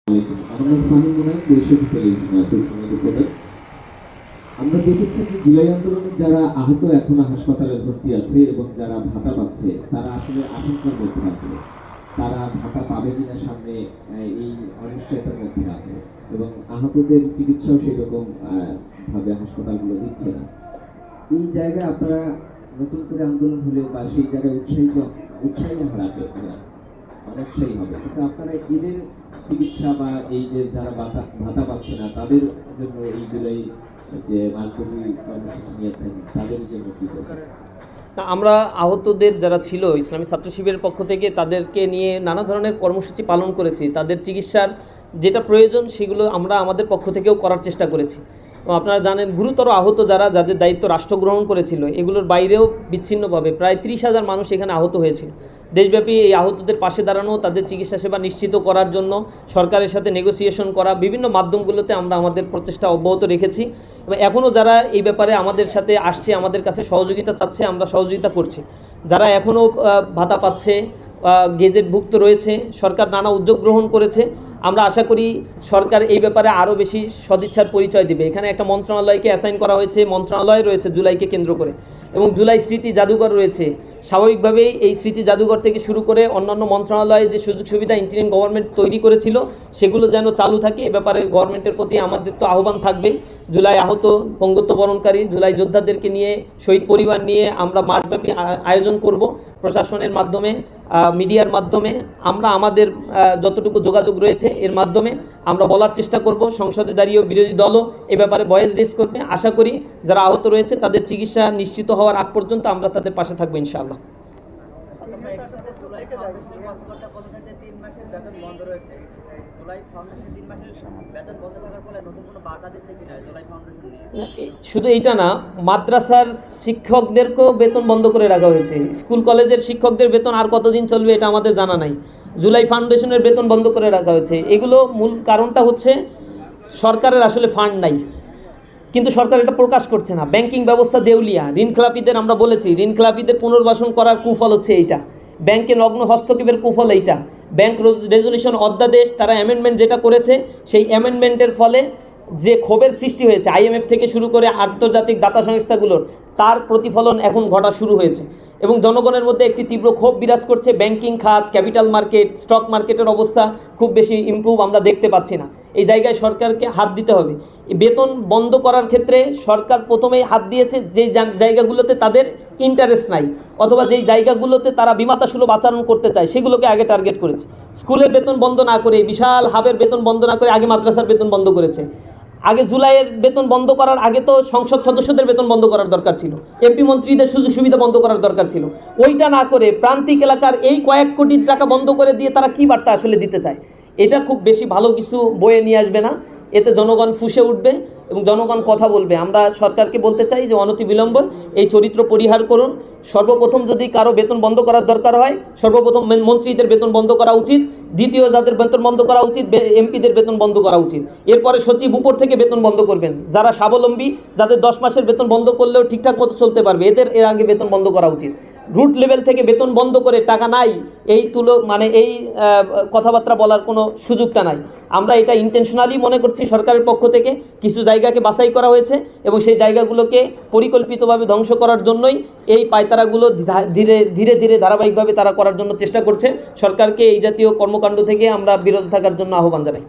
আমরা দেখেছি যে জুলাই আন্দোলনে যারা আহত এখনো হাসপাতালে ভর্তি আছে এবং যারা ভাতা পাচ্ছে তারা আসলে আশঙ্কার মধ্যে আছে, তারা ভাতা পাবে কিনা সামনে এই অনিশ্চয়তার মধ্যে আছে এবং আহতদের চিকিৎসাও সেই রকম ভাবে হাসপাতালগুলো দিচ্ছে না। এই জায়গায় আপনারা নতুন করে আন্দোলন হলে বা সেই জায়গায় উৎসাহী হারাবে, অনেকটাই হবে, কিন্তু আপনারা এদের চিকিৎসা বা এই যে যারা ভাতা পাচ্ছে না তাদের জন্য এই জুলাই যে মাসব্যাপী কর্মসূচি নিয়েছেন তাদের জন্য কি করবেন? আমরা আহতদের যারা ছিল ইসলামী ছাত্র শিবিরের পক্ষ থেকে তাদেরকে নিয়ে নানা ধরনের কর্মসূচি পালন করেছি। তাদের চিকিৎসার যেটা প্রয়োজন সেগুলো আমরা আমাদের পক্ষ থেকেও করার চেষ্টা করেছি। আপনারা জানেন গুরুতর আহত যাদের দায়িত্ব রাষ্ট্র গ্রহণ করেছিল, এগুলোর বাইরেও বিচ্ছিন্নভাবে প্রায় 30,000 মানুষ এখানে আহত হয়েছিল। দেশব্যাপী এই আহতদের পাশে দাঁড়ানো, তাদের চিকিৎসা সেবা নিশ্চিত করার জন্য সরকারের সাথে নেগোসিয়েশন করা, বিভিন্ন মাধ্যমগুলোতে আমরা আমাদের প্রচেষ্টা অব্যাহত রেখেছি এবং এখনও যারা এই ব্যাপারে আমাদের সাথে আসছে, আমাদের কাছে সহযোগিতা চাচ্ছে, আমরা সহযোগিতা করছি। যারা এখনও ভাতা পাচ্ছে, গেজেটভুক্ত রয়েছে, সরকার নানা উদ্যোগ গ্রহণ করেছে, আমরা আশা করি সরকার এই ব্যাপারে আরও বেশি সদিচ্ছার পরিচয় দেবে। এখানে একটা মন্ত্রণালয়কে অ্যাসাইন করা হয়েছে, মন্ত্রণালয় রয়েছে জুলাইকে কেন্দ্র করে, এবং জুলাই স্মৃতি জাদুঘর রয়েছে। স্বাভাবিকভাবেই এই স্মৃতি জাদুঘর থেকে শুরু করে অন্যান্য মন্ত্রণালয়ে যে সুযোগ সুবিধা ইন্টারিম গভর্নমেন্ট তৈরি করেছিল সেগুলো যেন চালু থাকে, এ ব্যাপারে গভর্নমেন্টের প্রতি আমাদের তো আহ্বান থাকবে। জুলাই আহত পঙ্গুত্ব বরণকারী জুলাই যোদ্ধাদেরকে নিয়ে, শহীদ পরিবার নিয়ে আমরা মাসব্যাপী আয়োজন করব। প্রশাসনের মাধ্যমে, মিডিয়ার মাধ্যমে আমরা আমাদের যতটুকু যোগাযোগ রয়েছে এর মাধ্যমে আমরা বলার চেষ্টা করব। সংসদে দাঁড়িয়েও বিরোধী দলও এ ব্যাপারে ভয়েস রেজ করবে। আশা করি যারা আহত রয়েছে তাদের চিকিৎসা নিশ্চিত হওয়ার আগ পর্যন্ত আমরা তাদের পাশে থাকবো ইনশাআল্লাহ। শুধু এইটা না, মাদ্রাসার শিক্ষকদেরকেও বেতন বন্ধ করে রাখা হয়েছে। স্কুল কলেজের শিক্ষকদের বেতন আর কতদিন চলবে এটা আমাদের জানা নাই। জুলাই ফাউন্ডেশনের বেতন বন্ধ করে রাখা হয়েছে। এগুলো মূল কারণটা হচ্ছে সরকারের আসলে ফান্ড নাই, কিন্তু সরকার এটা প্রকাশ করছে না। ব্যাংকিং ব্যবস্থা দেউলিয়া, ঋণখেলাপিদের আমরা বলেছি, ঋণখেলাপিদের পুনর্বাসন করার কুফল হচ্ছে এইটা, ব্যাংকে নগ্ন হস্তক্ষেপের কুফল এইটা। ব্যাংক রেজলিউশন অধ্যাদেশ তারা অ্যামেন্ডমেন্ট যেটা করেছে, সেই অ্যামেন্ডমেন্টের ফলে যে ক্ষোভের সৃষ্টি হয়েছে আইএমএফ থেকে শুরু করে আন্তর্জাতিক দাতা সংস্থাগুলোর, তার প্রতিফলন এখন ঘটা শুরু হয়েছে এবং জনগণের মধ্যে একটি তীব্র ক্ষোভ বিরাজ করছে। ব্যাংকিং খাত, ক্যাপিটাল মার্কেট, স্টক মার্কেটের অবস্থা খুব বেশি ইমপ্রুভ আমরা দেখতে পাচ্ছি না। এই জায়গায় সরকারকে হাত দিতে হবে। বেতন বন্ধ করার ক্ষেত্রে সরকার প্রথমেই হাত দিয়েছে যেই জায়গাগুলোতে তাদের ইন্টারেস্ট নাই, অথবা যেই জায়গাগুলোতে তারা বিমাতা সুলভ আচরণ করতে চায় সেগুলোকে আগে টার্গেট করেছে। স্কুলের বেতন বন্ধ না করে, বিশাল হাবের বেতন বন্ধ না করে আগে মাদ্রাসার বেতন বন্ধ করেছে। আগে জুলাইয়ের বেতন বন্ধ করার আগে তো সংসদ সদস্যদের বেতন বন্ধ করার দরকার ছিল, এমপি মন্ত্রীদের সুযোগ সুবিধা বন্ধ করার দরকার ছিল। ওইটা না করে প্রান্তিক এলাকার এই কয়েক কোটি টাকা বন্ধ করে দিয়ে তারা কী বার্তা আসলে দিতে চায়, এটা খুব বেশি ভালো কিছু বয়ে নিয়ে আসবে না। এতে জনগণ ফুঁসে উঠবে এবং জনগণ কথা বলবে। আমরা সরকারকে বলতে চাই যে অনতিবিলম্বে এই চরিত্র পরিহার করুন। সর্বপ্রথম যদি কারো বেতন বন্ধ করার দরকার হয়, সর্বপ্রথম মন্ত্রীদের বেতন বন্ধ করা উচিত, দ্বিতীয় যাদের বেতন বন্ধ করা উচিত এমপিদের বেতন বন্ধ করা উচিত, এরপরে সচিব উপর থেকে বেতন বন্ধ করবেন। যারা স্বাবলম্বী, যাদের 10 মাসের বেতন বন্ধ করলেও ঠিকঠাক মতো চলতে পারবে, এর আগে বেতন বন্ধ করা উচিত। রুট লেভেল থেকে বেতন বন্ধ করে টাকা নাই এই এই কথাবার্তা বলার কোনো সুযোগটা নাই। আমরা এটা ইন্টেনশনালি মনে করছি সরকারের পক্ষ থেকে কিছু জায়গাকে বাছাই করা হয়েছে এবং সেই জায়গাগুলোকে পরিকল্পিতভাবে ধ্বংস করার জন্যই এই পায়তারাগুলো ধীরে ধীরে ধারাবাহিকভাবে তারা করার জন্য চেষ্টা করছে। সরকারকে এই জাতীয় কর্মকাণ্ড থেকে আমরা বিরত থাকার জন্য আহ্বান জানাই।